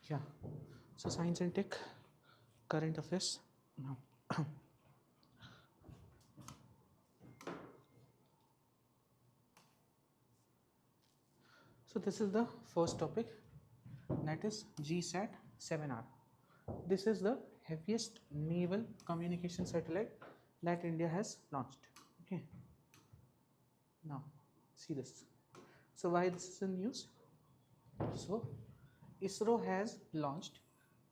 Yeah. So science and tech, current affairs. Now, so this is the first topic, that is GSAT 7R. This is the heaviest naval communication satellite that India has launched. Okay. Now, see this. So why this is in news? So ISRO has launched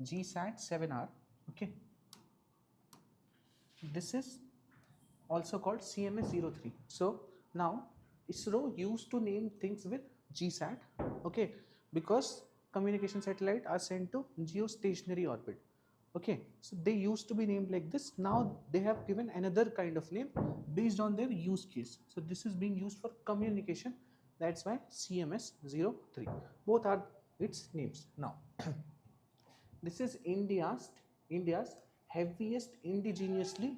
GSAT 7R. Okay. This is also called CMS-03. So now ISRO used to name things with GSAT, okay, because communication satellite are sent to geostationary orbit. Okay, so they used to be named like this. Now they have given another kind of name based on their use case. So this is being used for communication. That's why CMS-03. Both are its names. Now this is India's heaviest indigenously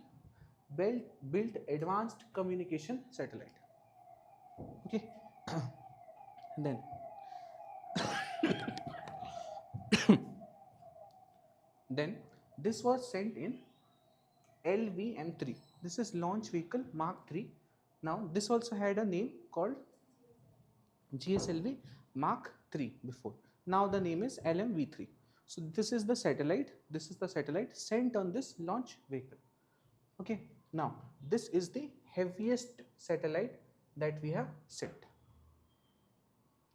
built advanced communication satellite. Okay. Then then this was sent in LVM3. This is launch vehicle Mark 3. Now this also had a name called GSLV Mark 3 before. Now the name is LMV3. So this is the satellite. This is the satellite sent on this launch vehicle. Okay. Now this is the heaviest satellite that we have sent,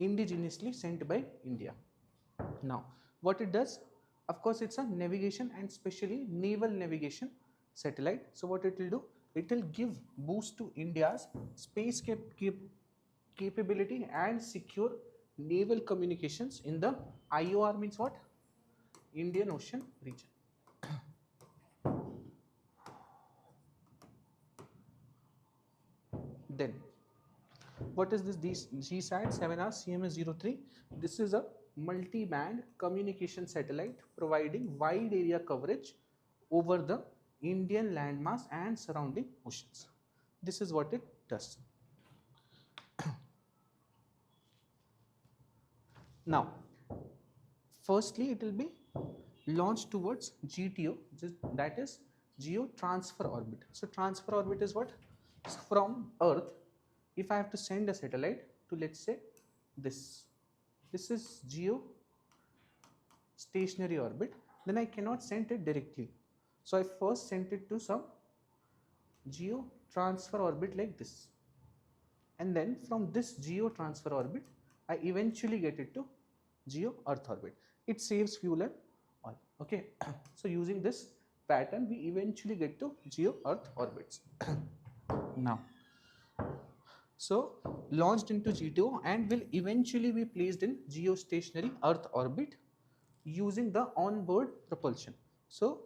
indigenously sent by India. Now what it does, of course it's a navigation and especially naval navigation satellite. So what it will do, it will give boost to India's space capability and secure naval communications in the IOR, means what, Indian Ocean region. Then what is this GSAT 7R CMS-03? This is a multi-band communication satellite providing wide area coverage over the Indian landmass and surrounding oceans. This is what it does. Now, firstly, it will be launched towards GTO, that is Geo Transfer Orbit. So transfer orbit is what? From Earth, if I have to send a satellite to, let's say, this is geo stationary orbit, then I cannot send it directly. So I first sent it to some geo transfer orbit like this, and then from this geo transfer orbit I eventually get it to geo earth orbit. It saves fuel and oil. Okay. So using this pattern we eventually get to geo earth orbits. Now, so launched into GTO and will eventually be placed in geostationary Earth orbit using the onboard propulsion. So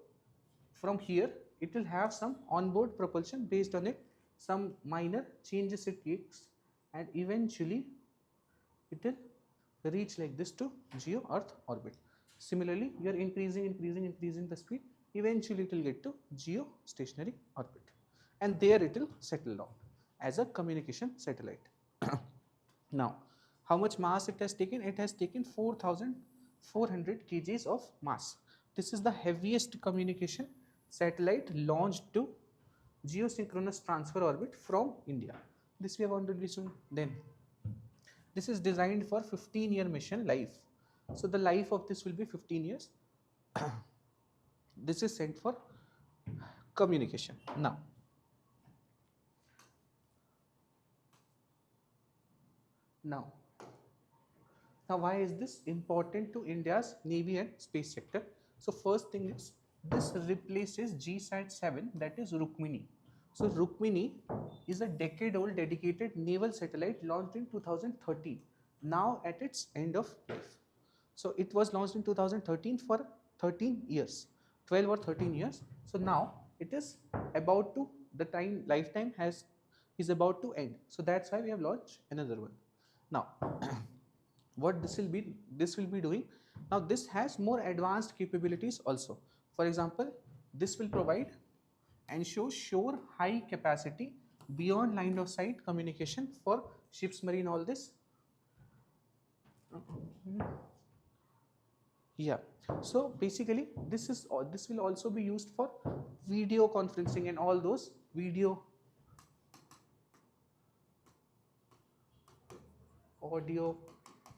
from here it will have some onboard propulsion, based on it some minor changes it takes, and eventually it will reach like this to geo Earth orbit. Similarly, you are increasing the speed, eventually it will get to geostationary orbit, and there it will settle down as a communication satellite. Now, how much mass it has taken? It has taken 4,400 kgs of mass. This is the heaviest communication satellite launched to geosynchronous transfer orbit from India. This we have already seen. Then this is designed for 15-year mission life. So the life of this will be 15 years. This is sent for communication. Now, why is this important to India's Navy and space sector? So first thing is, this replaces GSAT 7, that is Rukmini. So Rukmini is a decade-old dedicated naval satellite launched in 2013, now at its end of life. So it was launched in 2013 for 13 years, 12 or 13 years. So now it is about to, the lifetime is about to end. So that's why we have launched another one. Now, what this will be doing, now this has more advanced capabilities also. For example, this will provide and show shore high capacity beyond line of sight communication for ships, marine, all this. Yeah. So basically, this will also be used for video conferencing and all those video, audio.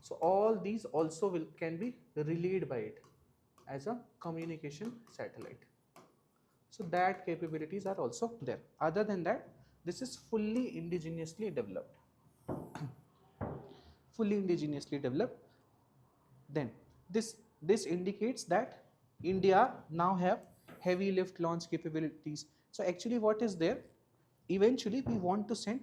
So all these also can be relayed by it as a communication satellite. So that capabilities are also there. Other than that, this is fully indigenously developed. Fully indigenously developed. Then this indicates that India now have heavy lift launch capabilities. So actually what is there? Eventually we want to send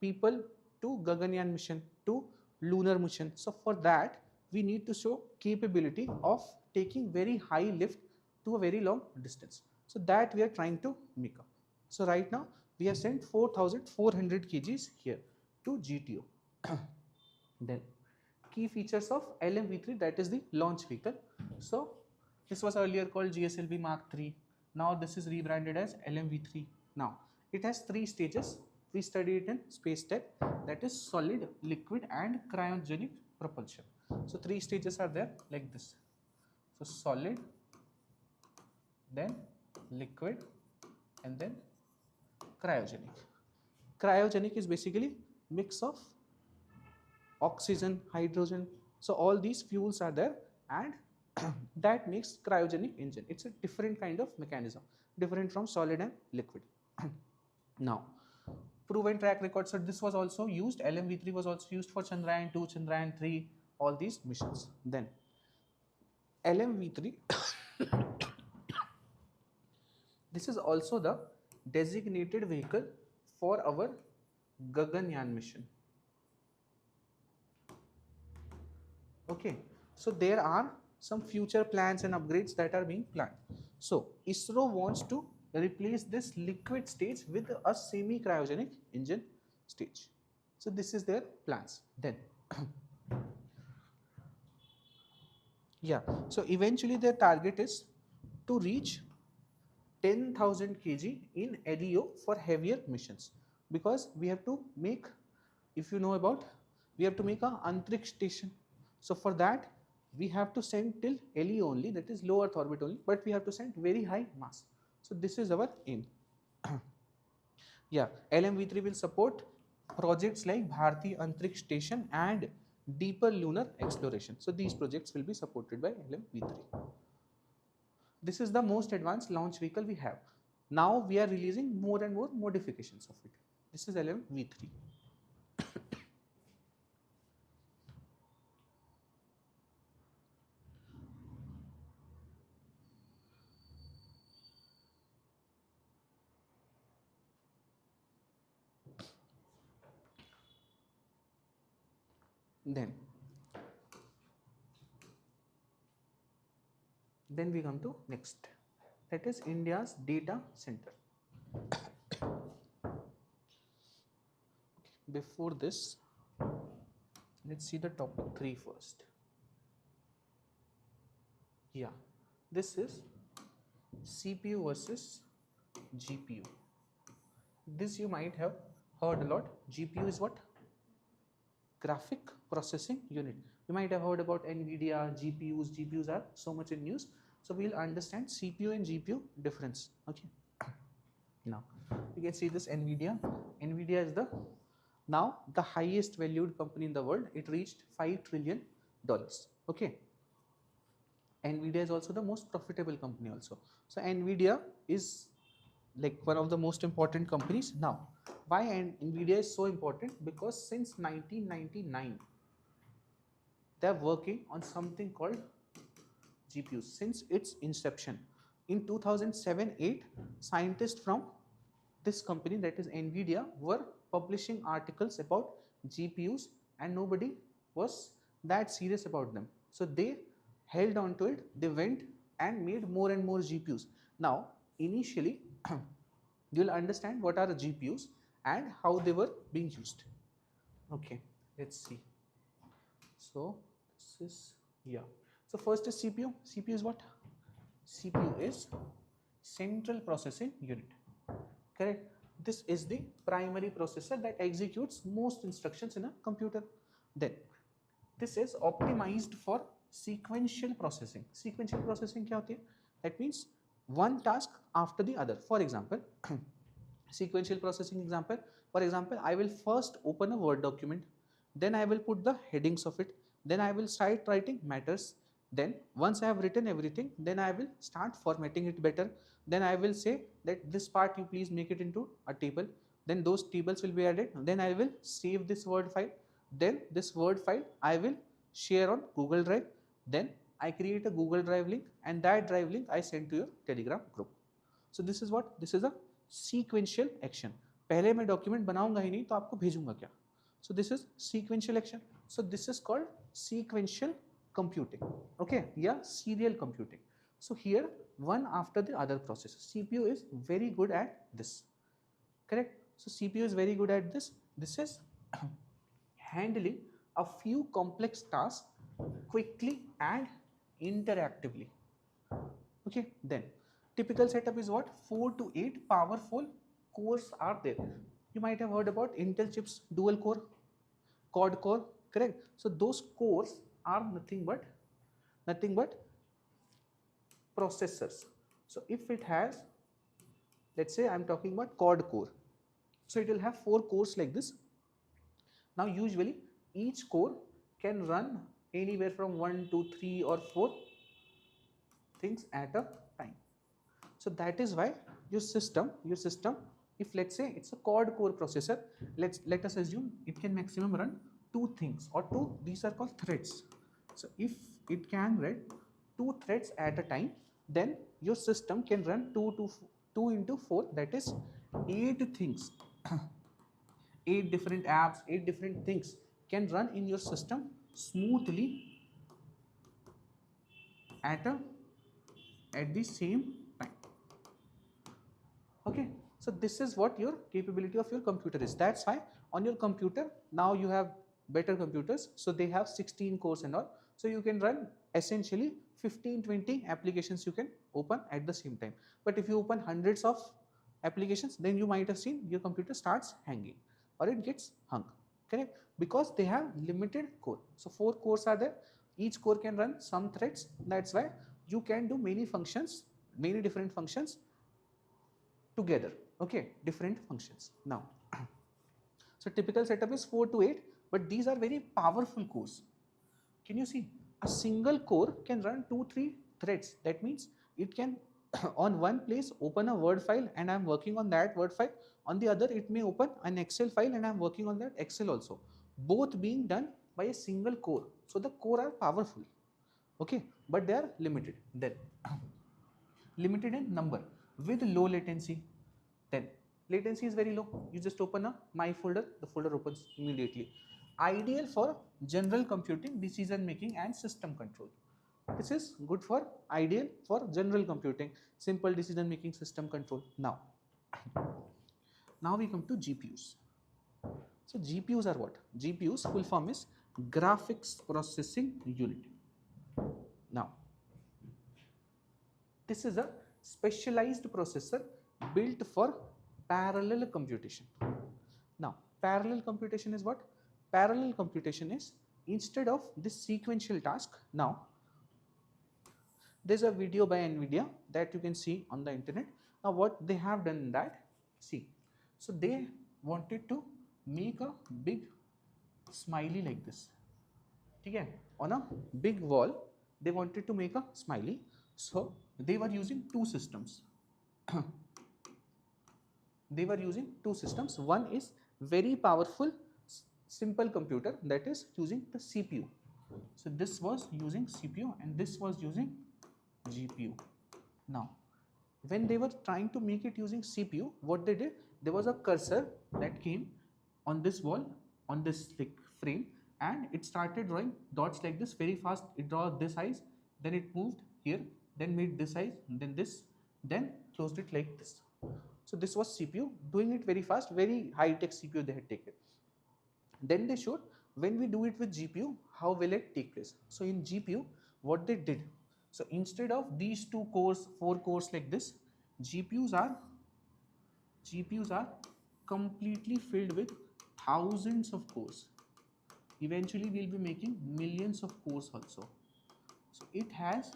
people to Gaganyaan mission, to lunar mission. So for that we need to show capability of taking very high lift to a very long distance. So that we are trying to make up. So right now we have sent 4,400 kgs here to GTO. Then key features of LMV3, that is the launch vehicle. So this was earlier called GSLV Mark III. Now this is rebranded as LMV3. Now it has 3 stages. We studied it in space tech, that is solid, liquid and cryogenic propulsion. So 3 stages are there like this. So solid, then liquid and then cryogenic. Cryogenic is basically mix of oxygen, hydrogen. So all these fuels are there, and that makes cryogenic engine. It's a different kind of mechanism, different from solid and liquid. Now, proven track record. So this was also used. LMV3 was also used for Chandrayaan 2, Chandrayaan 3, all these missions. Then LMV3. This is also the designated vehicle for our Gaganyaan mission. Okay, so there are some future plans and upgrades that are being planned. So ISRO wants to replace this liquid stage with a semi cryogenic engine stage. So this is their plans. Then yeah, so eventually their target is to reach 10,000 kg in LEO for heavier missions, because we have to make, if you know about, we have to make a Antriksh station. So for that we have to send till LEO only, that is low Earth orbit only, but we have to send very high mass. So this is our aim. Yeah, LMV3 will support projects like Bharti Antriksh Station and deeper lunar exploration. So these projects will be supported by LMV3. This is the most advanced launch vehicle we have. Now we are releasing more and more modifications of it. This is LMV3. Then we come to next, that is India's data center. Before this, let's see the topic 3 first. Yeah, this is CPU versus GPU. This you might have heard a lot. GPU is what? Graphic processing unit. You might have heard about NVIDIA, GPUs. GPUs are so much in news. So we'll understand CPU and GPU difference. Okay. Now you can see this NVIDIA. NVIDIA is now the highest valued company in the world. It reached $5 trillion. Okay. NVIDIA is also the most profitable company also. So NVIDIA is like one of the most important companies. Now, why NVIDIA is so important? Because since 1999, they are working on something called GPUs since its inception. In 2007-8, scientists from this company, that is NVIDIA, were publishing articles about GPUs and nobody was that serious about them. So they held on to it, they went and made more and more GPUs. Now, initially, you will understand what are the GPUs and how they were being used. Okay, let's see. So this is, yeah. So first is CPU. CPU is what? CPU is central processing unit. Correct. This is the primary processor that executes most instructions in a computer. Then this is optimized for sequential processing. Sequential processing क्या होती है? That means one task after the other. For example, sequential processing example. For example, I will first open a Word document, then I will put the headings of it, then I will start writing matters. Then once I have written everything, then I will start formatting it better. Then I will say that this part you please make it into a table. Then those tables will be added. Then I will save this Word file. Then this Word file I will share on Google Drive. Then I create a Google Drive link, and that Drive link I send to your Telegram group. So this is what? This is a sequential action. पहले मैं document बनाऊंगा ही नहीं तो आपको भेजूंगा क्या? So this is sequential action. So this is called sequential computing. Okay, yeah, serial computing. So here one after the other process. CPU is very good at this. Correct? So CPU is very good at this. This is handling a few complex tasks quickly and interactively. Okay, then typical setup is what? 4 to 8 powerful cores are there. You might have heard about Intel chips, dual core, quad core, correct? So those cores are nothing but processors. So if it has, let's say I'm talking about quad core, so it will have 4 cores like this. Now usually each core can run anywhere from 1 to 3 or 4 things at a time. So that is why your system, if let's say it's a quad core processor, let us assume it can maximum run 2 things or 2, these are called threads. So if it can run 2 threads at a time, then your system can run 2 into 4, that is 8 things. 8 different apps, 8 different things can run in your system smoothly at the same time. Okay, so this is what your capability of your computer is. That's why on your computer now you have better computers, so they have 16 cores and all, so you can run essentially 15-20 applications you can open at the same time. But if you open hundreds of applications, then you might have seen your computer starts hanging or it gets hung, correct? Because they have limited core. So 4 cores are there, each core can run some threads. That's why you can do many functions, many different functions together. Okay, different functions. Now so typical setup is 4 to 8, but these are very powerful cores. Can you see? A single core can run 2-3 threads. That means it can on one place open a Word file and I'm working on that Word file. On the other, it may open an Excel file and I'm working on that Excel also. Both being done by a single core. So the core are powerful. Okay, but they are limited. Then limited in number with low latency. Then latency is very low. You just open a my folder, the folder opens immediately. Ideal for general computing, decision making and system control. This is good for ideal for general computing, simple decision making, system control. Now we come to GPUs. So GPUs are what? GPUs full form is graphics processing unit. Now this is a specialized processor built for parallel computation. Now parallel computation is what? Parallel computation is instead of this sequential task. Now there's a video by NVIDIA that you can see on the internet. Now what they have done in that, see, so they wanted to make a big smiley like this. Okay, on a big wall they wanted to make a smiley, so they were using 2 systems. They were using 2 systems. One is very powerful simple computer that is using the CPU. So this was using CPU and this was using GPU. Now when they were trying to make it using CPU, what they did, there was a cursor that came on this wall, on this like frame, and it started drawing dots like this very fast. It draw this size, then it moved here, then made this size, then this, then closed it like this. So this was CPU doing it very fast, very high-tech CPU they had taken. Then they showed when we do it with GPU, how will it take place. So in GPU, what they did, so instead of these 2 cores, 4 cores like this, GPUs are completely filled with thousands of cores. Eventually we'll be making millions of cores also. So it has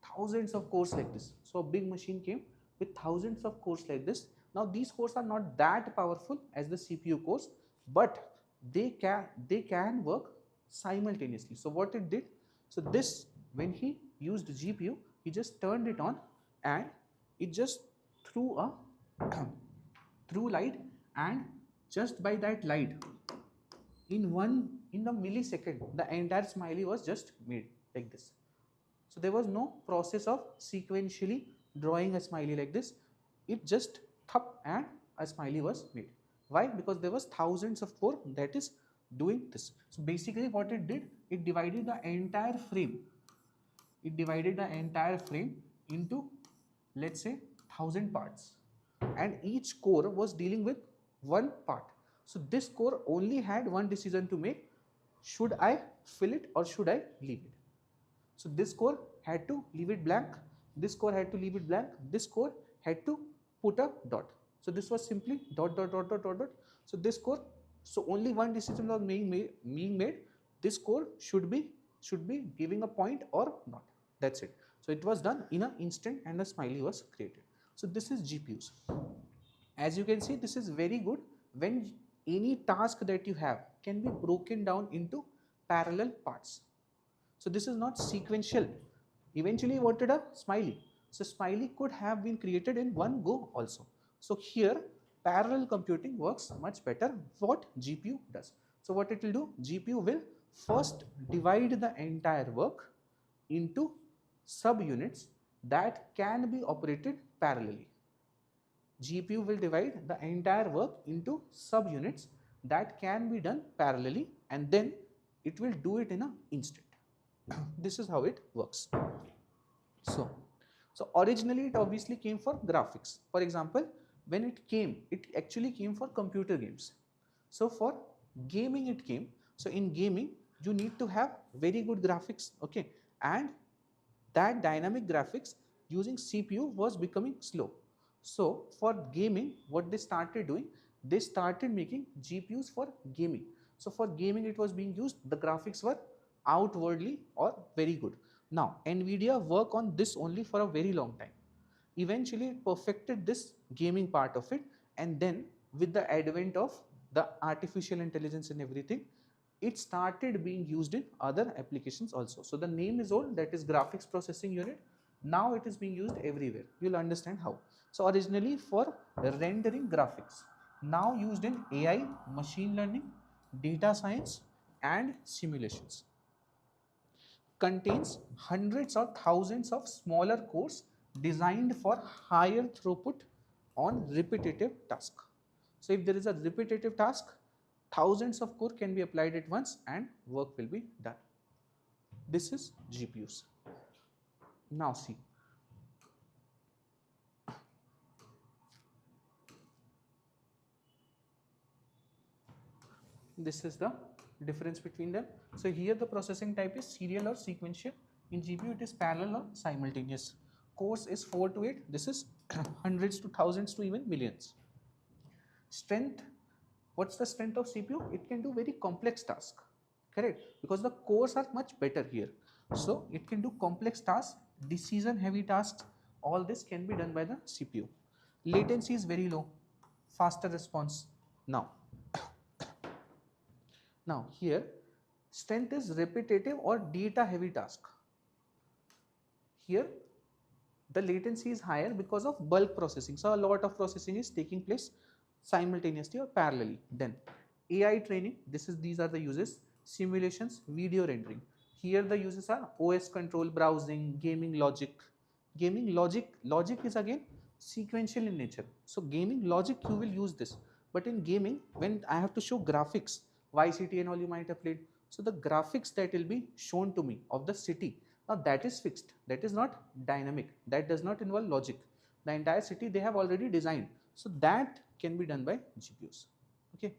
thousands of cores like this. So a big machine came with thousands of cores like this. Now these cores are not that powerful as the CPU cores, but they can work simultaneously. So what it did, so this, when he used GPU, he just turned it on and it just threw a through light, and just by that light, in the millisecond, the entire smiley was just made like this. So there was no process of sequentially drawing a smiley like this. It just thup and a smiley was made. Why? Because there was thousands of core that is doing this. So basically what it did, it divided the entire frame. It divided the entire frame into, let's say, 1,000 parts, and each core was dealing with one part. So this core only had one decision to make: should I fill it or should I leave it? So this core had to leave it blank, this core had to leave it blank, this core had to put a dot. So this was simply dot dot dot dot dot dot. So this core, so only one decision was being made. This core should be giving a point or not. That's it. So it was done in an instant and a smiley was created. So this is GPUs. As you can see, this is very good when any task that you have can be broken down into parallel parts. So this is not sequential. Eventually wanted a smiley. So smiley could have been created in one go also. So here parallel computing works much better. What GPU does. So what it will do, GPU will first divide the entire work into subunits that can be operated parallelly. GPU will divide the entire work into subunits that can be done parallelly, and then it will do it in an instant. This is how it works. So originally it obviously came for graphics. For example, when it actually came for computer games. So for gaming it came. So in gaming you need to have very good graphics, okay, and that dynamic graphics using CPU was becoming slow. So for gaming, what they started doing, they started making GPUs for gaming. So for gaming it was being used, the graphics were outwardly or very good. Now Nvidia worked on this only for a very long time. Eventually it perfected this gaming part of it, and then with the advent of the artificial intelligence and everything, it started being used in other applications also. So the name is old, that is graphics processing unit. Now it is being used everywhere. You'll understand how. So originally for rendering graphics, now used in AI, machine learning, data science and simulations. Contains hundreds or thousands of smaller cores designed for higher throughput on repetitive task. So if there is a repetitive task, thousands of core can be applied at once and work will be done. This is GPUs. Now see, this is the difference between them. So here the processing type is serial or sequential. In GPU it is parallel or simultaneous. Cores is 4 to 8. This is hundreds to thousands to even millions. Strength, what's the strength of CPU? It can do very complex tasks, correct? Because the cores are much better here. So it can do complex tasks, decision heavy tasks. All this can be done by the CPU. Latency is very low, faster response. Now here strength is repetitive or data heavy task. Here the latency is higher because of bulk processing. So a lot of processing is taking place simultaneously or parallelly. Then AI training, these are the uses. Simulations, video rendering. Here the uses are OS control, browsing, gaming logic. Gaming logic is again sequential in nature. So gaming logic you will use this. But in gaming, when I have to show graphics, YCT and all you might have played. So the graphics that will be shown to me of the city, now that is fixed. That is not dynamic. That does not involve logic. The entire city they have already designed. So that can be done by GPUs. Okay.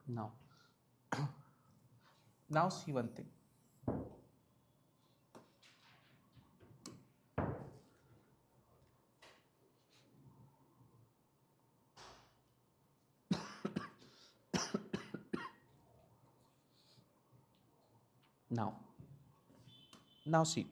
Now, now see one thing. Now, Now see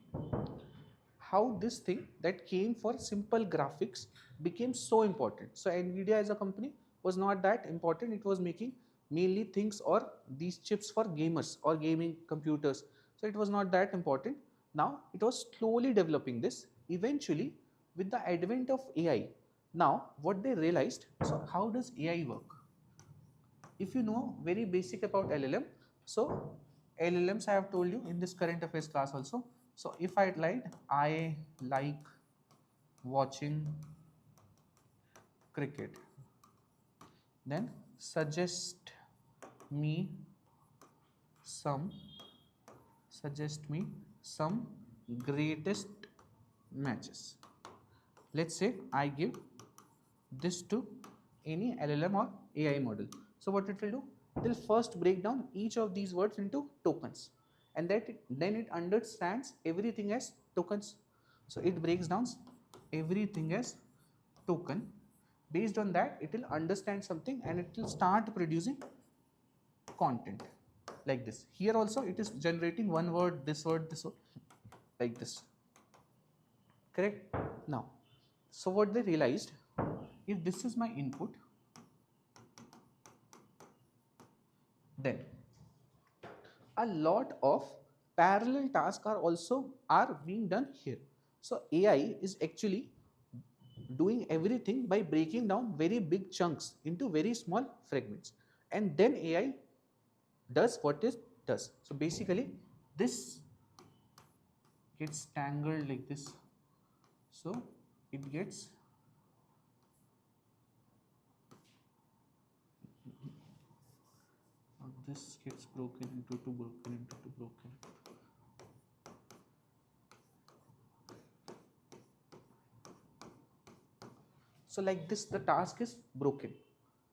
how this thing that came for simple graphics became so important. So Nvidia as a company was not that important. It was making mainly things or these chips for gamers or gaming computers. So it was not that important. Now it was slowly developing this. Eventually, with the advent of AI, now what they realized, so how does AI work? If you know very basic about LLM, so LLMs I have told you in this current affairs class also. So if I like watching cricket, then suggest me some suggest me some greatest matches. Let's say I give this to any LLM or AI model. So what it will do? It will first break down each of these words into tokens, and then it understands everything as tokens. So it breaks down everything as token. Based on that, it will understand something and it will start producing content like this. Here also it is generating one word, this word, this word, like this. Correct? Now, so what they realized, if this is my input, then a lot of parallel tasks are being done here. So AI is actually doing everything by breaking down very big chunks into very small fragments, and then AI does what it does. So basically this gets tangled like this, so it gets this gets broken into two, broken into two, broken. So like this the task is broken.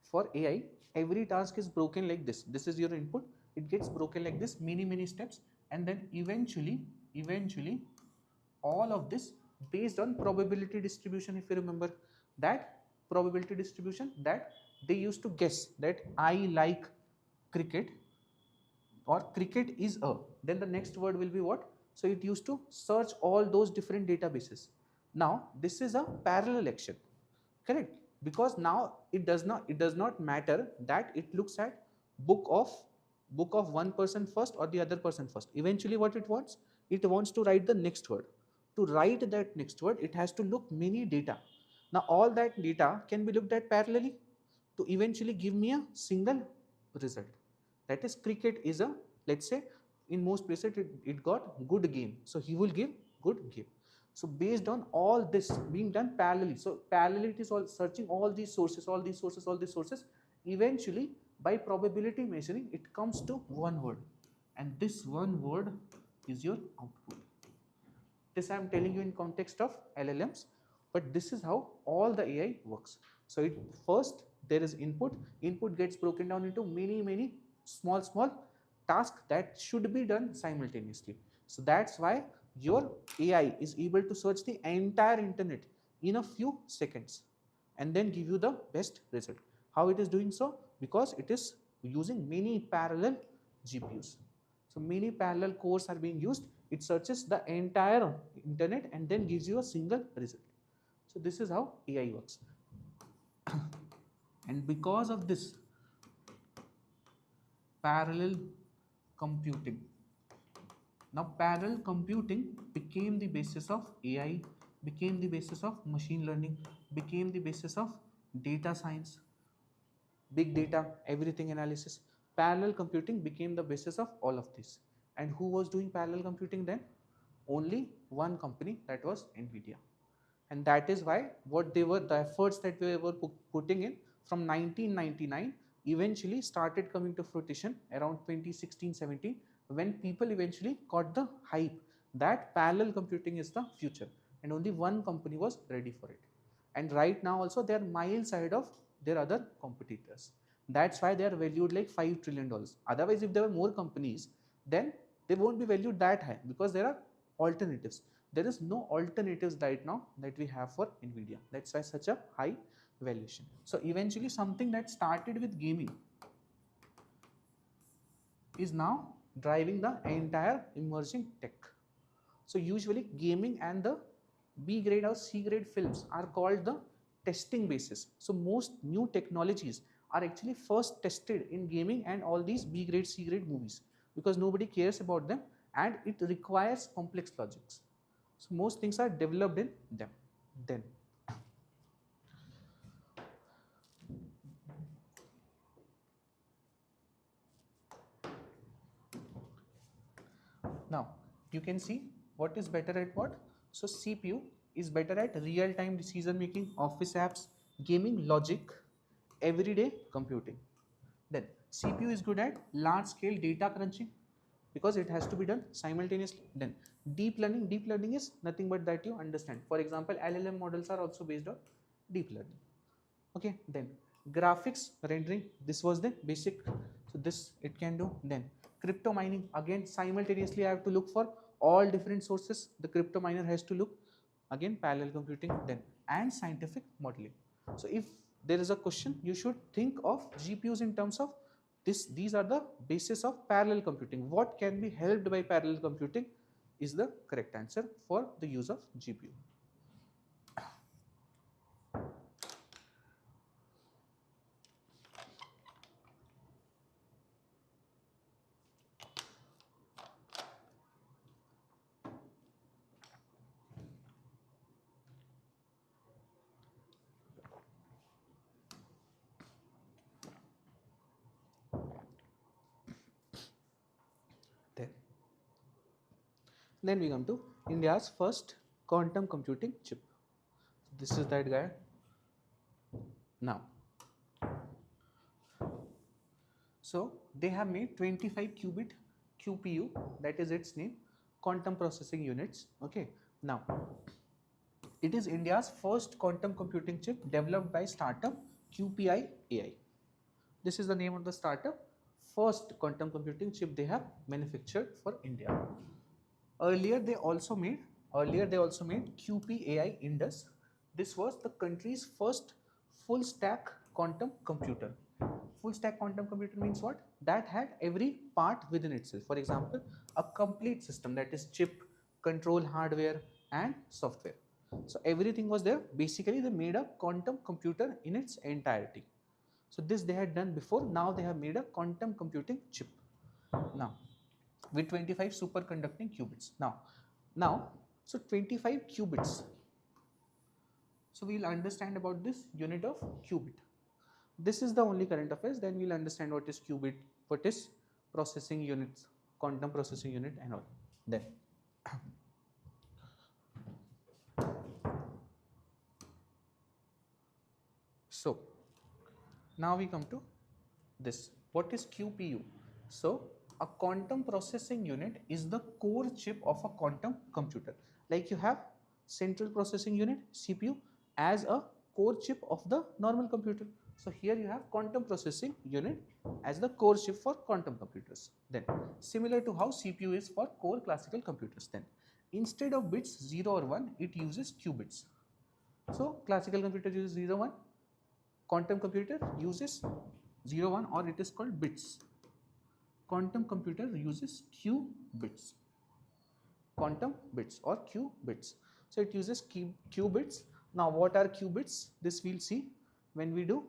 For AI, every task is broken like this. This is your input, it gets broken like this, many steps, and then eventually all of this based on probability distribution. If you remember that probability distribution, that they used to guess that I like cricket or cricket is a, then the next word will be what? So it used to search all those different databases. Now this is a parallel action, correct? Because now it does not matter that it looks at book of one person first or the other person first. Eventually what it wants to write the next word. To write that next word, it has to look many data. Now all that data can be looked at parallelly to eventually give me a single result. That is, cricket is a, let's say in most places it got good game, so he will give good game. So based on all this being done parallelly, so parallelly it is all searching all these sources. Eventually by probability measuring it comes to one word, and this one word is your output. This I am telling you in context of LLMs, but this is how all the AI works. So it first there is input gets broken down into many small tasks that should be done simultaneously. So that's why your AI is able to search the entire internet in a few seconds and then give you the best result. How it is doing so? Because it is using many parallel GPUs. So many parallel cores are being used. It searches the entire internet and then gives you a single result. So this is how AI works. And because of this parallel computing, now parallel computing became the basis of AI, became the basis of machine learning, became the basis of data science, big data, everything analysis. Parallel computing became the basis of all of this. And who was doing parallel computing then? Only one company, that was Nvidia. And that is why the efforts that they were putting in from 1999 eventually started coming to fruition around 2016-17, when people eventually got the hype that parallel computing is the future, and only one company was ready for it. And right now also they are miles ahead of their other competitors. That's why they are valued like $5 trillion. Otherwise, if there were more companies, then they won't be valued that high, because there are alternatives. There is no alternatives right now that we have for Nvidia. That's why such a high valuation. So eventually something that started with gaming is now driving the entire emerging tech. So usually gaming and the B grade or C grade films are called the testing basis. So most new technologies are actually first tested in gaming and all these B grade, C grade movies, because nobody cares about them and it requires complex logics. So most things are developed in them. Then now you can see what is better at what. So CPU is better at real-time decision making, office apps, gaming, logic, everyday computing. Then CPU is good at large-scale data crunching because it has to be done simultaneously. Then deep learning is nothing but that you understand. For example, LLM models are also based on deep learning. Okay, then graphics rendering, this was the basic, so this it can do. Then crypto mining, again simultaneously I have to look for all different sources. The crypto miner has to look, again parallel computing. Then and scientific modeling. So if there is a question, you should think of GPUs in terms of this. These are the basis of parallel computing. What can be helped by parallel computing is the correct answer for the use of GPU. Then we come to India's first quantum computing chip. This is that guy. Now, so they have made 25 qubit QPU, that is its name, quantum processing units. Okay. Now, it is India's first quantum computing chip developed by startup QPI AI. This is the name of the startup. First quantum computing chip they have manufactured for India. Earlier they also made QPAI Indus. This was the country's first full stack quantum computer. Full stack quantum computer means what? That had every part within itself. For example, a complete system, that is chip, control hardware and software. So everything was there. Basically they made a quantum computer in its entirety. So this they had done before. Now they have made a quantum computing chip. Now with 25 superconducting qubits. Now, so 25 qubits. So we will understand about this unit of qubit. This is the only current affairs. Then we will understand what is qubit, what is processing units, quantum processing unit and all. Then so now we come to this. What is QPU? So a quantum processing unit is the core chip of a quantum computer. Like you have central processing unit CPU as a core chip of the normal computer. So here you have quantum processing unit as the core chip for quantum computers. Then similar to how CPU is for core classical computers. Then instead of bits 0 or 1, it uses qubits. So classical computer uses 0 1, quantum computer uses 0 1, or it is called bits. Quantum computer uses qubits, quantum bits or qubits. So it uses qubits. Now what are qubits? This we'll see when we do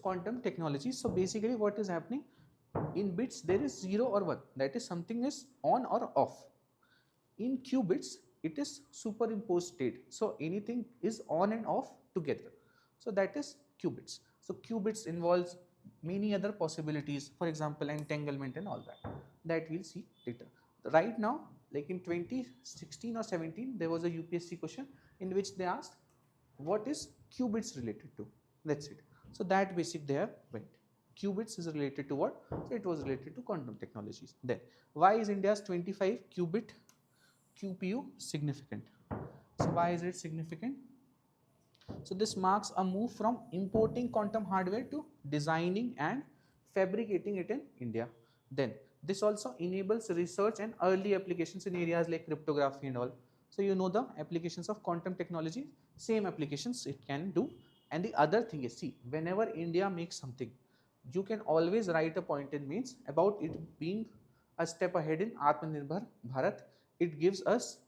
quantum technology. So basically what is happening, in bits there is 0 or 1, that is something is on or off. In qubits it is superimposed state, so anything is on and off together. So that is qubits. So qubits involves many other possibilities, for example entanglement and all that we'll see later. Right now, like in 2016 or 17, there was a UPSC question in which they asked what is qubits related to. That's it. So that basic there went. Qubits is related to what? So it was related to quantum technologies. Then why is India's 25 qubit QPU significant? So why is it significant? So this marks a move from importing quantum hardware to designing and fabricating it in India. Then this also enables research and early applications in areas like cryptography and all. So you know the applications of quantum technology, same applications it can do. And the other thing is, see, whenever India makes something, you can always write a point in mains about it being a step ahead in Atmanirbhar Bharat. It gives us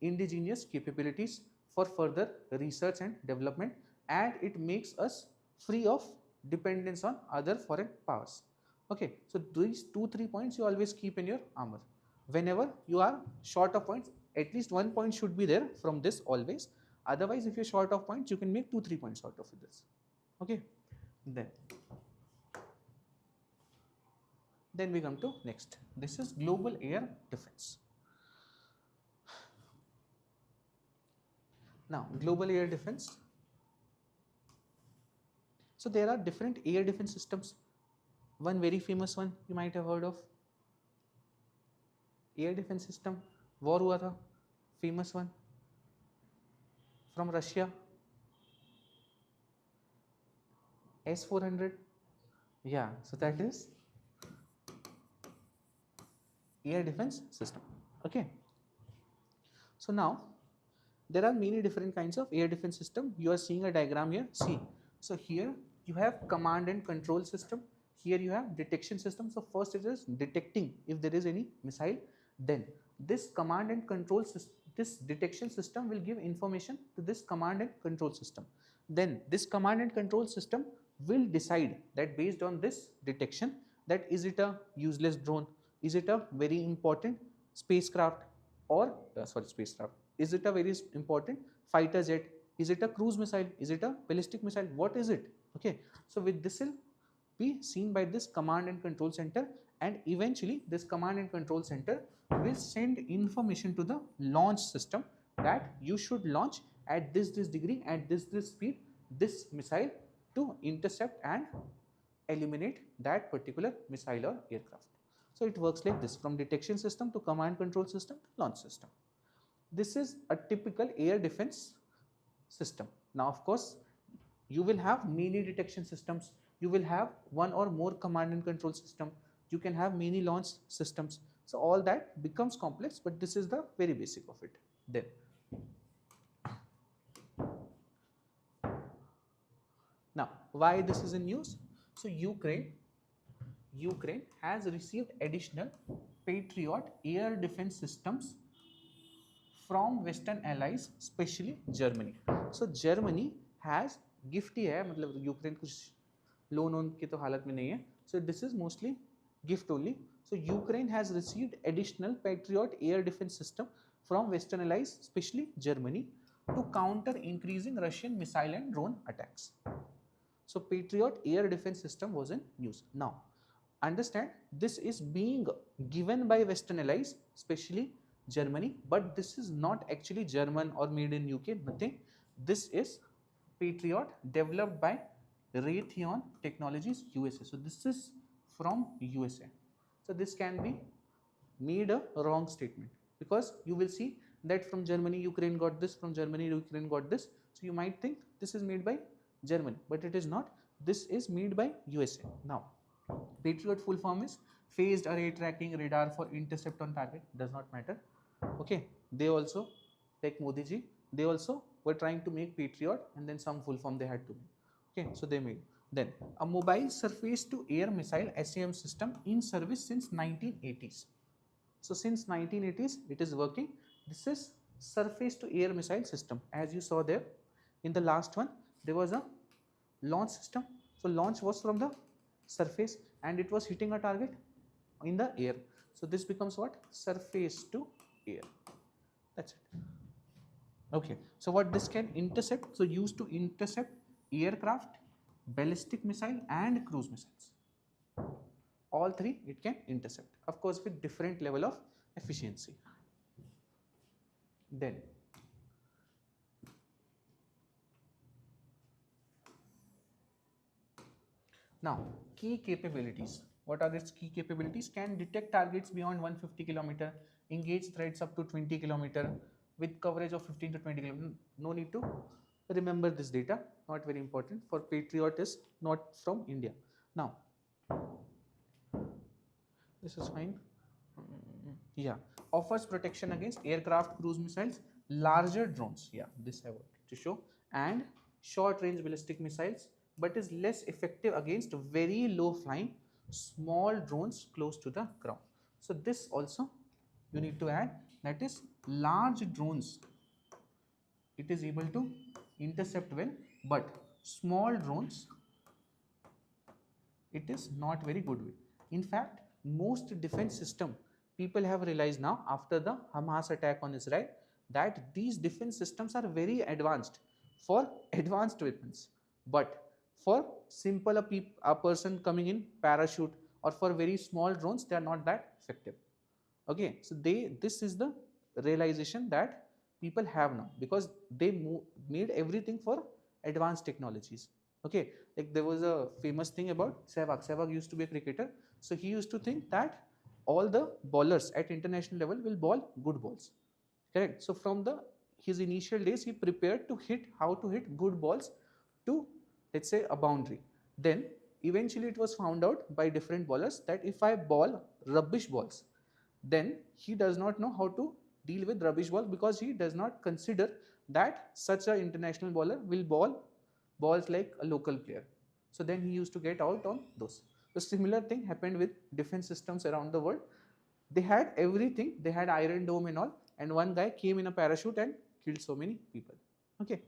indigenous capabilities for further research and development, and it makes us free of dependence on other foreign powers. Okay, so these 2-3 points you always keep in your armor. Whenever you are short of points, at least 1 point should be there from this always. Otherwise, if you're short of points, you can make 2-3 points out of this. Okay, then we come to next. This is global air defense. Now, global air defense. So there are different air defense systems. One very famous one you might have heard of, air defense system, war हुआ था, famous one from Russia, S-400. Yeah, so that is air defense system. Okay, so now there are many different kinds of air defense system. You are seeing a diagram here. See, so here you have command and control system. Here you have detection system. So first it is detecting if there is any missile. Then this command and control system, this detection system will give information to this command and control system. Then this command and control system will decide that based on this detection, that is it a useless drone, is it a very important spacecraft, or spacecraft, is it a very important fighter jet, is it a cruise missile, is it a ballistic missile, what is it? Okay, so with this will be seen by this command and control center, and eventually this command and control center will send information to the launch system that you should launch at this degree, at this speed, this missile to intercept and eliminate that particular missile or aircraft. So it works like this, from detection system to command control system to launch system. This is a typical air defense system. Now of course you will have many detection systems, you will have one or more command and control system, you can have many launch systems, so all that becomes complex, but this is the very basic of it. Then now why this is in news? So Ukraine has received additional Patriot air defense systems from Western allies, especially Germany. So Germany has gift ही है, मतलब Ukraine कुछ loan की तो हालत में नहीं है. So this is mostly gift only. So Ukraine has received additional Patriot air defense system from Western allies, especially Germany, to counter increasing Russian missile and drone attacks. So Patriot air defense system was in use. Now understand, this is being given by Western allies, especially Germany, but this is not actually German or made in UK, nothing. This is Patriot developed by Raytheon Technologies USA. So this is from USA. So this can be made a wrong statement, because you will see that from Germany Ukraine got this, from Germany Ukraine got this. So you might think this is made by Germany, but it is not. This is made by USA. Now Patriot full form is phased array tracking radar for intercept on target, does not matter. Okay, they also, like Modi ji, they also were trying to make Patriot, and then some full form they had to make. Okay, so they made. Then a mobile surface to air missile SAM system in service since 1980s. So since 1980s it is working. This is surface to air missile system. As you saw there in the last one, there was a launch system. So launch was from the surface and it was hitting a target in the air. So this becomes what? Surface to air. That's it. Okay, so what this can intercept? So used to intercept aircraft, ballistic missile and cruise missiles. All three it can intercept, of course with different level of efficiency. Then now key capabilities. What are its key capabilities? Can detect targets beyond 150 km, engage threats up to 20 km with coverage of 15 to 20 km. No need to remember this data, not very important. For Patriot is not from India. Now this is fine. Yeah, offers protection against aircraft, cruise missiles, larger drones. Yeah, this I wanted to show, and short range ballistic missiles, but is less effective against very low flying small drones close to the ground. So this also you need to add, that is large drones it is able to intercept well, but small drones it is not very good with. In fact, most defense system people have realized now after the Hamas attack on Israel that these defense systems are very advanced for advanced weapons, but for simple a person coming in parachute or for very small drones they are not that effective. Okay, so this is the realization that people have now, because they made everything for advanced technologies. Okay, like there was a famous thing about Sehwag used to be a cricketer, so he used to think that all the bowlers at international level will bowl good balls, correct? So from the his initial days he prepared to hit how to hit good balls to, let's say, a boundary. Then eventually it was found out by different bowlers that if I bowl rubbish balls, then he does not know how to deal with rubbish balls, because he does not consider that such an international bowler will bowl balls like a local player. So then he used to get out on those. The similar thing happened with defense systems around the world. They had everything, they had Iron Dome and all, and one guy came in a parachute and killed so many people. Okay,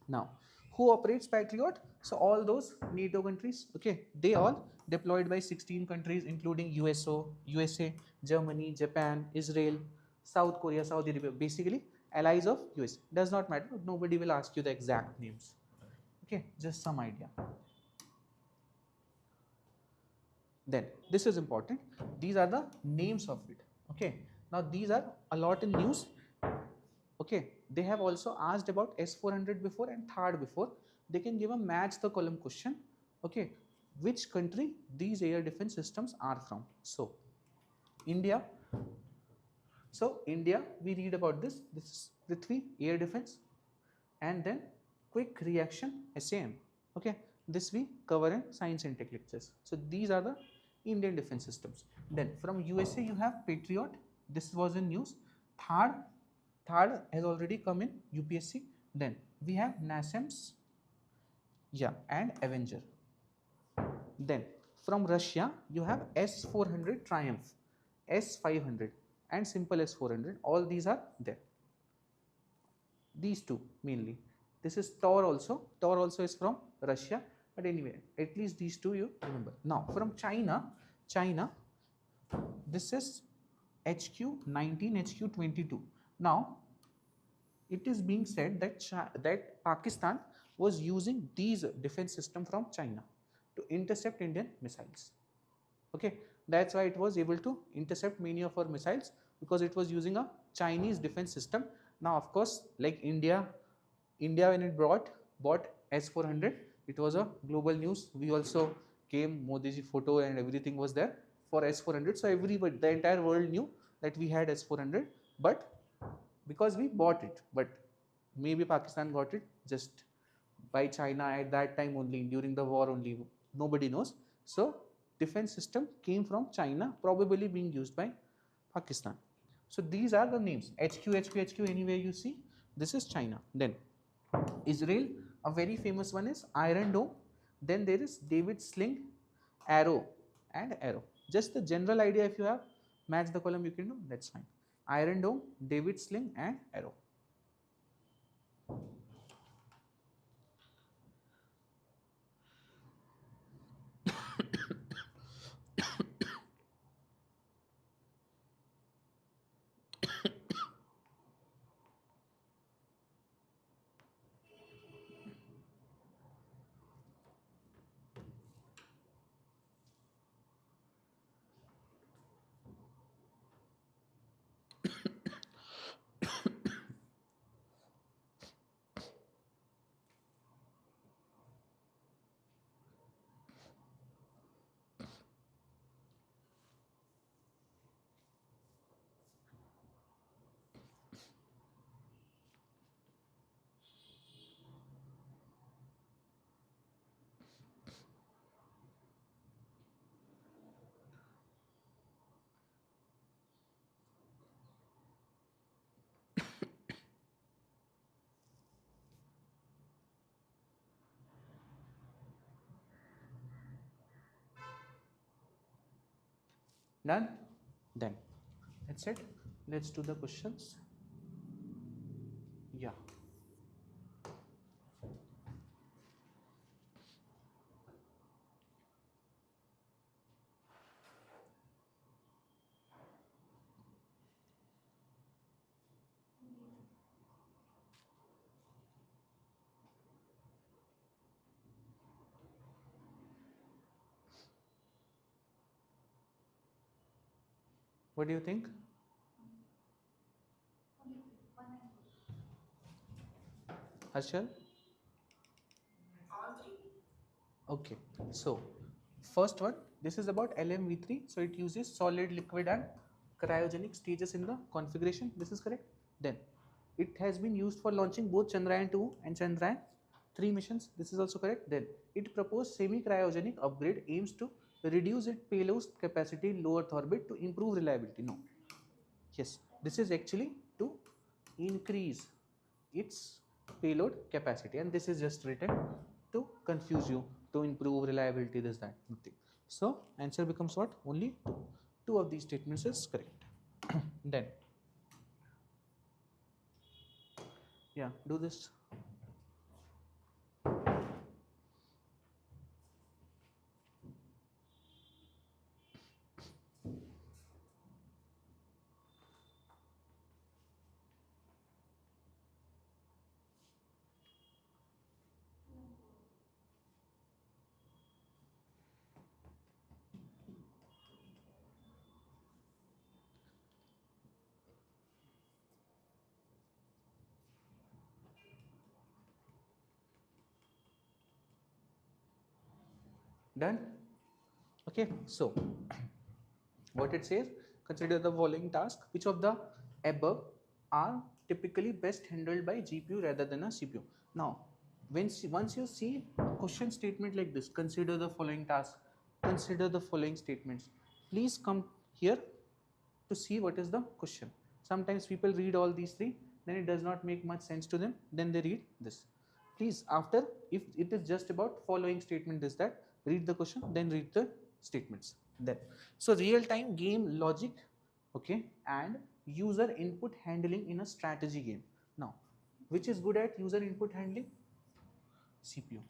now who operates Patriot? So all those NATO countries, okay, they all deployed by 16 countries including USA, Germany, Japan, Israel, South Korea, Saudi Arabia, basically allies of US. Does not matter, nobody will ask you the exact names. Okay, just some idea. Then this is important, these are the names of it. Okay, now these are a lot in news. Okay, they have also asked about S400 before and third before. They can give a match the column question. Okay, which country these air defense systems are from? So India. So India, we read about this. This is Prithvi air defense, and then quick reaction SAM. Okay, this we cover in science and tech lectures. So these are the Indian defense systems. Then from USA you have Patriot. This was in news. Third, third has already come in UPSC. Then we have NASAMS, yeah, and Avenger. Then from Russia you have S400 Triumph, S500, and simple S400. All these are there. These two mainly. This is Tor also. Tor also is from Russia. But anyway, at least these two you remember. Now from China, this is HQ19, HQ22. Now it is being said that that Pakistan was using these defense system from China to intercept Indian missiles. Okay, that's why it was able to intercept many of our missiles, because it was using a Chinese defense system. Now of course, like India when it bought S400, it was a global news. We also came, Modi ji photo and everything was there for S400. So everybody, the entire world knew that we had S400, but because we bought it, but maybe Pakistan got it just by China at that time only, during the war only, nobody knows. So defense system came from China, probably being used by Pakistan. So these are the names, HQ, anywhere you see, this is China. Then Israel, a very famous one is Iron Dome. Then there is David Sling, Arrow, and Arrow. Just the general idea, if you have, match the column you can do, that's fine. Iron Dome, David Sling, and Arrow. Done? Then that's it. Let's do the questions. Yeah. What do you think? Harshal? Okay, so first one, this is about LMV3. So it uses solid, liquid, and cryogenic stages in the configuration. This is correct. Then it has been used for launching both Chandrayaan 2 and Chandrayaan 3 missions. This is also correct. Then it proposed semi-cryogenic upgrade aims to reduce its payload capacity in low Earth orbit to improve reliability. No. Yes, this is actually to increase its payload capacity, and this is just written to confuse you, to improve reliability, this, that, nothing. So answer becomes what? Only two. Two of these statements is correct. Then, yeah, do this. Done? Okay, so what it says, consider the following task. Which of the above are typically best handled by GPU rather than a CPU? Now, once you see question statement like this, consider the following task, consider the following statements, please come here to see what is the question. Sometimes people read all these three, then it does not make much sense to them, then they read this. Please, after, if it is just about following statement, this, that, read the question, then read the statements. Then, so real time game logic, okay, and user input handling in a strategy game. Now, which is good at user input handling? CPU.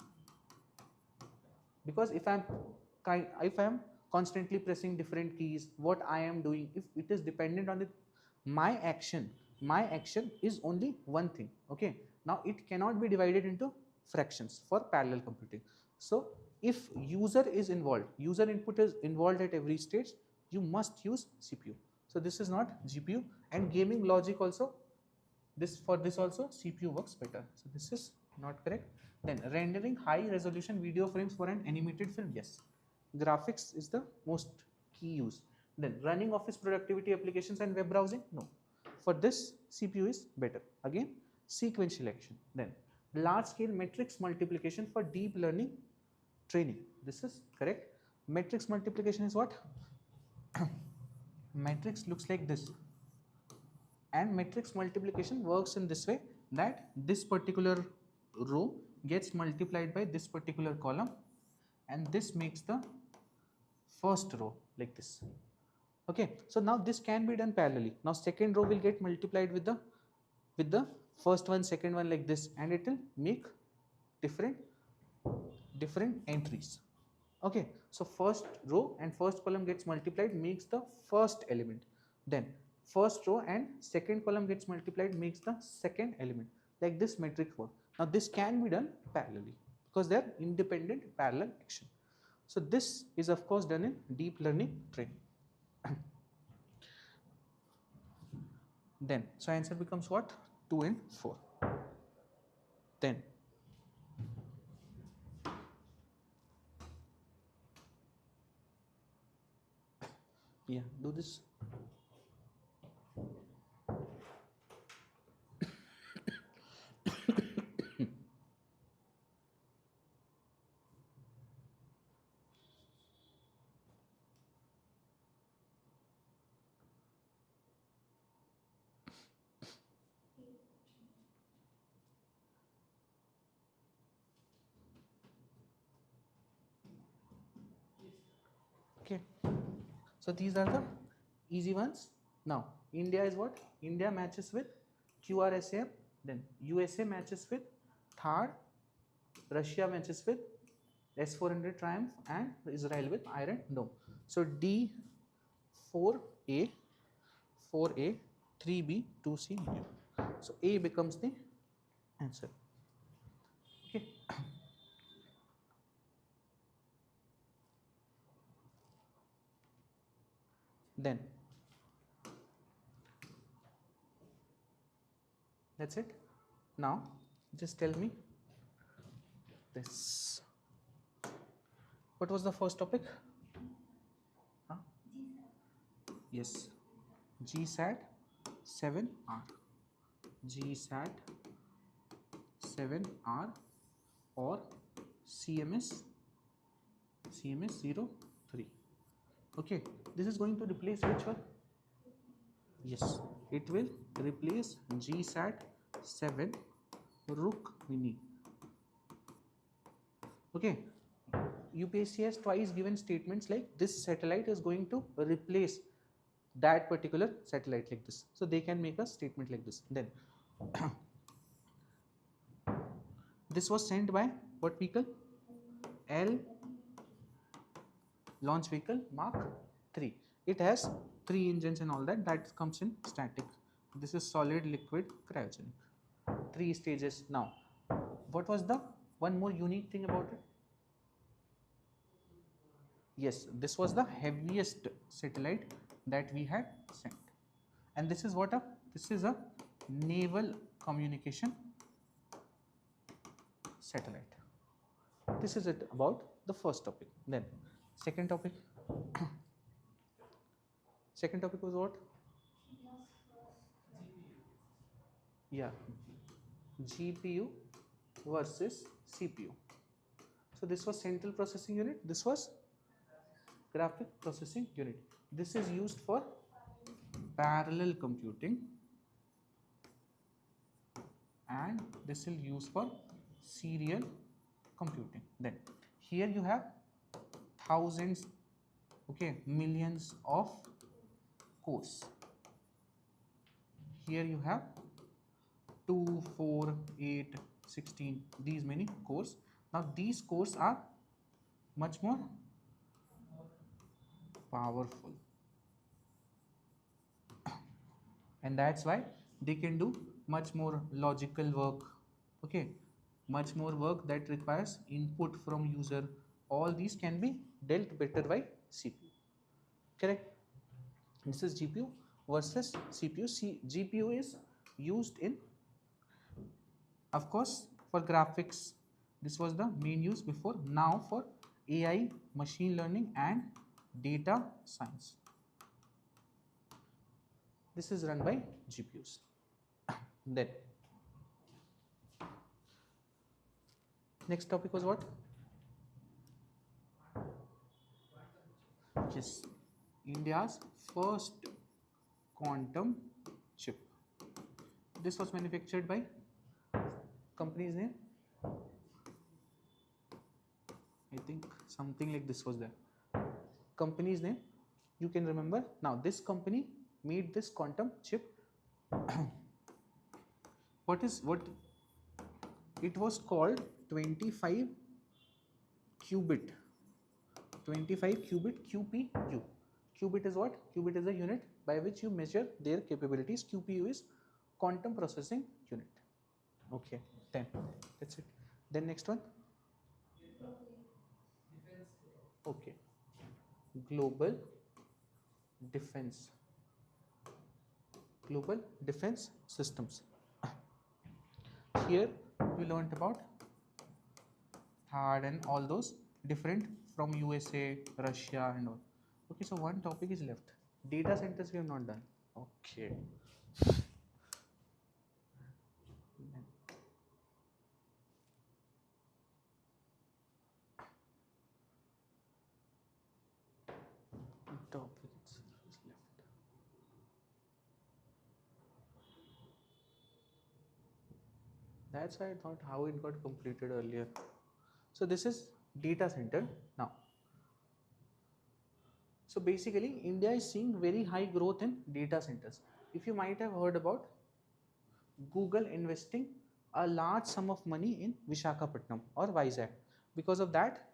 Because if I'm constantly pressing different keys, what I am doing, if it is dependent on the my action is only one thing. Okay, now it cannot be divided into fractions for parallel computing. So if user is involved, user input is involved at every stage, you must use CPU. So this is not GPU. And gaming logic also, this also CPU works better. So this is not correct. Then rendering high resolution video frames for an animated film, yes. Graphics is the most key use. Then running office productivity applications and web browsing, no. For this CPU is better. Again, sequential action. Then large scale matrix multiplication for deep learning training, this is correct. Matrix multiplication is what? Matrix looks like this, and matrix multiplication works in this way, that this particular row gets multiplied by this particular column, and this makes the first row like this. Okay, so now this can be done parallelly. Now second row will get multiplied with the first one, second one, like this, and it will make different entries. Okay, so first row and first column gets multiplied, makes the first element. Then first row and second column gets multiplied, makes the second element. Like this matrix work. Now this can be done parallelly because they are independent parallel action. So this is of course done in deep learning training. Then, so answer becomes what? 2 and 4. Then yeah, do this. Okay, so these are the Easy ones. Now, India is what? India matches with QRSAM, then USA matches with THAAD, Russia matches with S400 Triumph, and Israel with Iron Dome. So D 4A, 4A, 3B, 2C. So A becomes the answer. Okay. Then that's it. Now just tell me this. What was the first topic? Huh? Yes, GSAT 7R. GSAT 7R or CMS 03. Okay, this is going to replace which one? Yes, it will replace GSAT 7 Rukmini. Okay, UPSC has twice given statements like this satellite is going to replace that particular satellite like this. So they can make a statement like this. Then this was sent by what vehicle? L launch vehicle Mark 3. It has 3 engines and all that. That comes in static. This is solid, liquid, cryogenic. 3 stages. Now, what was the one more unique thing about it? Yes, this was the heaviest satellite that we had sent. And this is what this is a naval communication satellite. This is it about the first topic. Then second topic. Second topic was what? Yeah, GPU versus CPU. So this was central processing unit. This was graphic processing unit. This is used for parallel computing, and this will use for serial computing. Then here you have thousands, okay, millions of cores. Here you have 2, 4, 8, 16, these many cores. Now these cores are much more powerful, and that's why they can do much more logical work, okay, much more work that requires input from user. All these can be dealt better by CPU. Correct? This is GPU versus CPU. GPU is used in, of course, for graphics. This was the main use before. Now for AI, machine learning and data science. This is run by GPUs. Then next topic was what? Yes, India's first quantum chip. This was manufactured by company's name. I think something like this was there. Company's name you can remember. Now this company made this quantum chip. What it was called 25 qubit. 25 qubit QPU. Qubit is what? Qubit is a unit by which you measure their capabilities. QPU is quantum processing unit. Okay, 10. That's it. Then next one. Okay, global defense. Global defense systems. Here we learnt about THAAD and all those different from USA, Russia and all. Okay, so one topic is left. Data centers we have not done. Okay. Topic itself is left. That's why I thought how it got completed earlier. So this is data center now. So basically, India is seeing very high growth in data centers. If you might have heard about Google investing a large sum of money in Vishakhapatnam or Vizag. Because of that,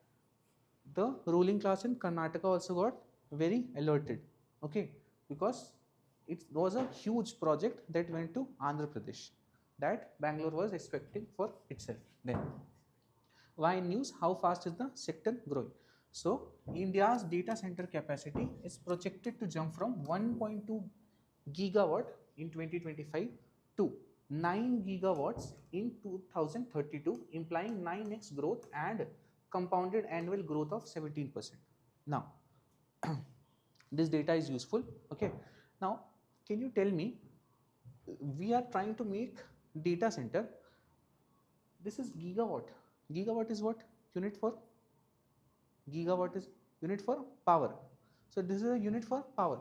the ruling class in Karnataka also got very alerted. Okay, because it was a huge project that went to Andhra Pradesh that Bangalore was expecting for itself. Then, why news? How fast is the sector growing? So, India's data center capacity is projected to jump from 1.2 gigawatt in 2025 to 9 gigawatts in 2032, implying 9x growth and compounded annual growth of 17%. Now, this data is useful. Okay. Now, can you tell me, we are trying to make data center. This is gigawatt. Gigawatt is what? Unit for? Gigawatt is unit for power. So this is a unit for power.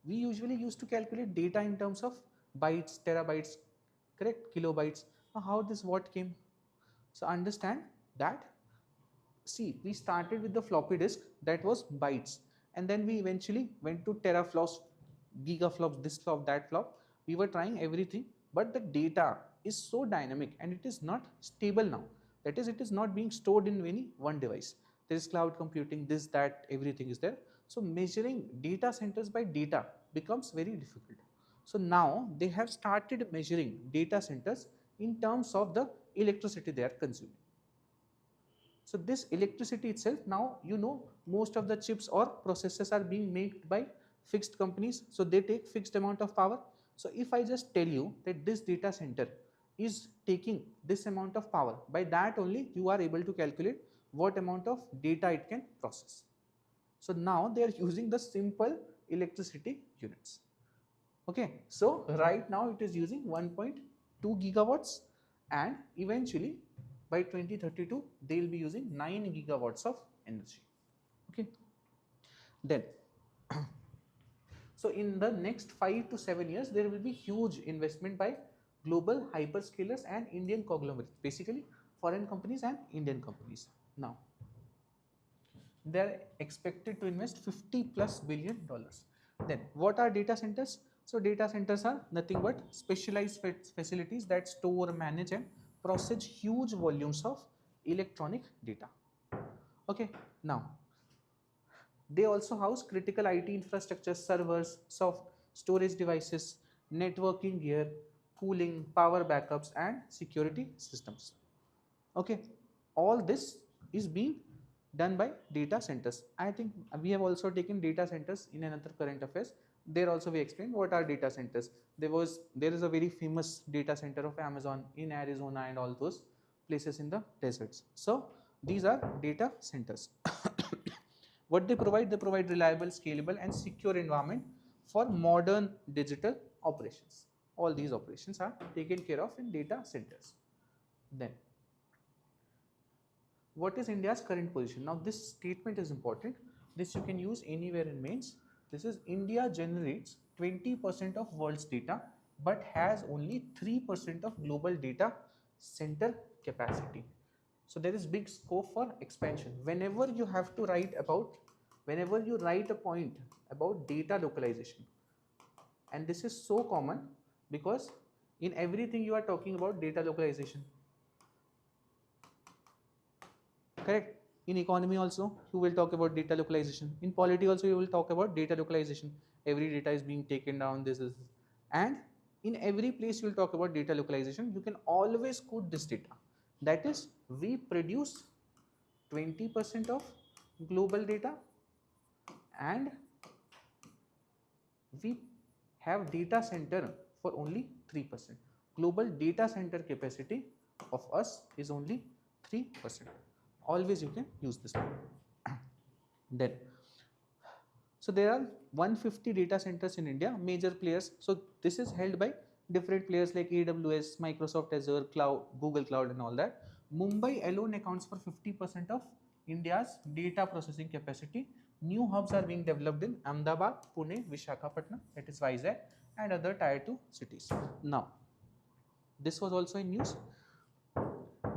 We usually used to calculate data in terms of bytes, terabytes, correct? Kilobytes. Now how this watt came? So understand that, see, we started with the floppy disk that was bytes, and then we eventually went to teraflops, gigaflops, this flop, that flop. We were trying everything, but the data is so dynamic and it is not stable now. That is, it is not being stored in any one device. There is cloud computing, this, that, everything is there. So measuring data centers by data becomes very difficult. So now they have started measuring data centers in terms of the electricity they are consuming. So this electricity itself, now you know most of the chips or processors are being made by fixed companies, so they take fixed amount of power. So if I just tell you that this data center is taking this amount of power, by that only you are able to calculate what amount of data it can process. So now they are using the simple electricity units. Okay, so right now it is using 1.2 gigawatts, and eventually by 2032 they will be using 9 gigawatts of energy. Okay, then so in the next 5 to 7 years there will be huge investment by global hyperscalers and Indian conglomerates, basically foreign companies and Indian companies. Now they are expected to invest 50 plus billion dollars. Then what are data centers? So data centers are nothing but specialized facilities that store, manage and process huge volumes of electronic data. Okay, now they also house critical IT infrastructure, servers, soft storage devices, networking gear, cooling, power backups and security systems. Okay, all this is being done by data centers. I think we have also taken data centers in another current affairs. There also we explained what are data centers. There is a very famous data center of Amazon in Arizona and all those places in the deserts. So these are data centers. What they provide reliable, scalable and secure environment for modern digital operations. All these operations are taken care of in data centers. Then what is India's current position? Now this statement is important. This you can use anywhere in mains. This is India generates 20% of world's data but has only 3% of global data center capacity. So there is big scope for expansion. Whenever you write a point about data localization, and this is so common because in everything you are talking about data localization. Correct. In economy also you will talk about data localization. In polity also you will talk about data localization. Every data is being taken down, this is, and in every place you will talk about data localization. You can always quote this data, that is, we produce 20% of global data and we have data center for only 3%. Global data center capacity of us is only 3%. Always you can use this one. Then so there are 150 data centers in India, major players. So this is held by different players like AWS, Microsoft Azure, Cloud, Google Cloud and all that. Mumbai alone accounts for 50% of India's data processing capacity. New hubs are being developed in Ahmedabad, Pune, Vishakhapatnam, that is Vizag, and other tier 2 cities. Now, this was also in news.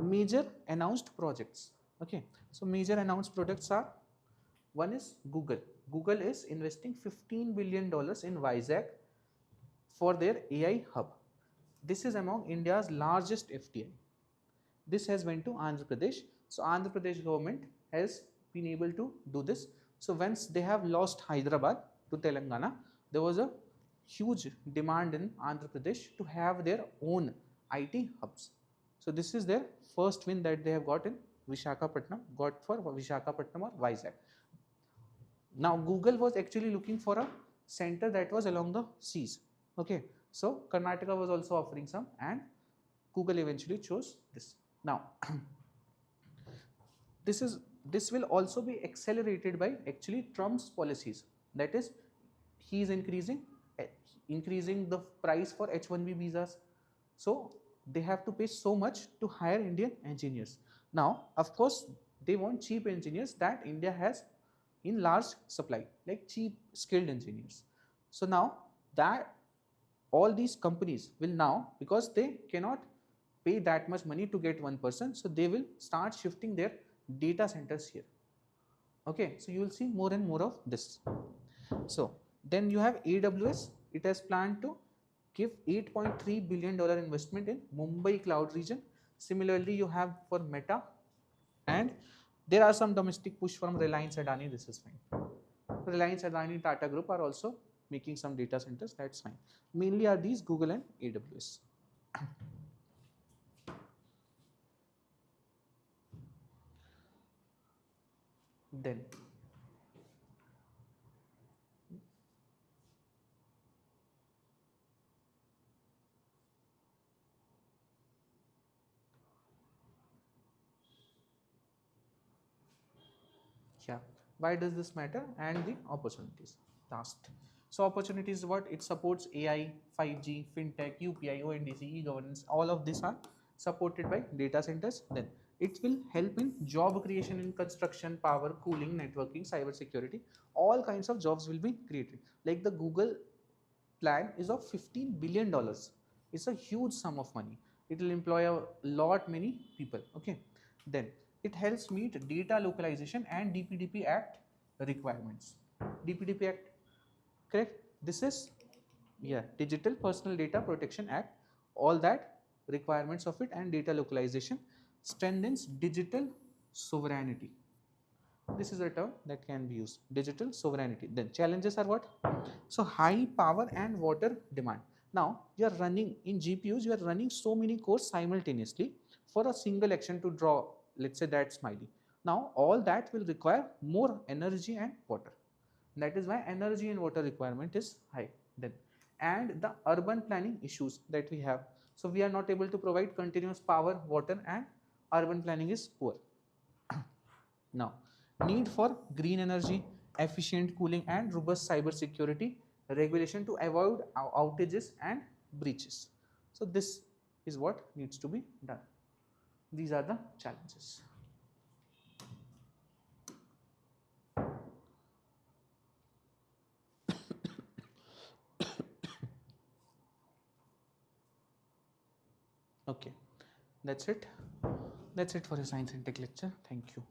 Major announced projects. Okay, so major announced projects are, one is Google. Google is investing $15 billion in Vizag for their AI hub. This is among India's largest FDI. This has went to Andhra Pradesh. So Andhra Pradesh government has been able to do this. So once they have lost Hyderabad to Telangana, there was a huge demand in Andhra Pradesh to have their own IT hubs. So this is their first win that they have got in Visakhapatnam, got for Visakhapatnam or Vizag. Now Google was actually looking for a center that was along the seas. Okay, so Karnataka was also offering some, and Google eventually chose this. Now this will also be accelerated by actually Trump's policies. That is, he is increasing the price for H1B visas. So they have to pay so much to hire Indian engineers. Now, of course, they want cheap engineers that India has in large supply, like cheap skilled engineers. So now that all these companies will now, because they cannot pay that much money to get one person, so they will start shifting their data centers here. Okay, so you will see more and more of this. So then you have AWS. It has planned to give $8.3 billion investment in Mumbai cloud region. Similarly, you have for Meta, and there are some domestic push from Reliance Adani. This is fine. Reliance Adani, Tata Group are also making some data centers. That's fine. Mainly are these Google and AWS. Then yeah, why does this matter? And the opportunities last. So opportunities, what it supports: AI, 5G, fintech, UPI, ONDC, e-governance. All of these are supported by data centers. Then it will help in job creation in construction, power, cooling, networking, cyber security. All kinds of jobs will be created. Like the Google plan is of $15 billion. It's a huge sum of money. It will employ a lot many people. Okay, then it helps meet data localization and DPDP Act requirements. DPDP Act, correct? This is, yeah, Digital Personal Data Protection Act. All that requirements of it, and data localization strengthens digital sovereignty. This is a term that can be used, digital sovereignty. Then challenges are what? So high power and water demand. Now you are running in GPUs, you are running so many cores simultaneously for a single action to draw, let's say, that smiley. Now all that will require more energy and water. That is why energy and water requirement is high. Then, and the urban planning issues that we have. So we are not able to provide continuous power, water, and urban planning is poor. Now, need for green energy, efficient cooling, and robust cyber security regulation to avoid outages and breaches. So this is what needs to be done. These are the challenges. Okay, that's it. That's it for a science and tech lecture. Thank you.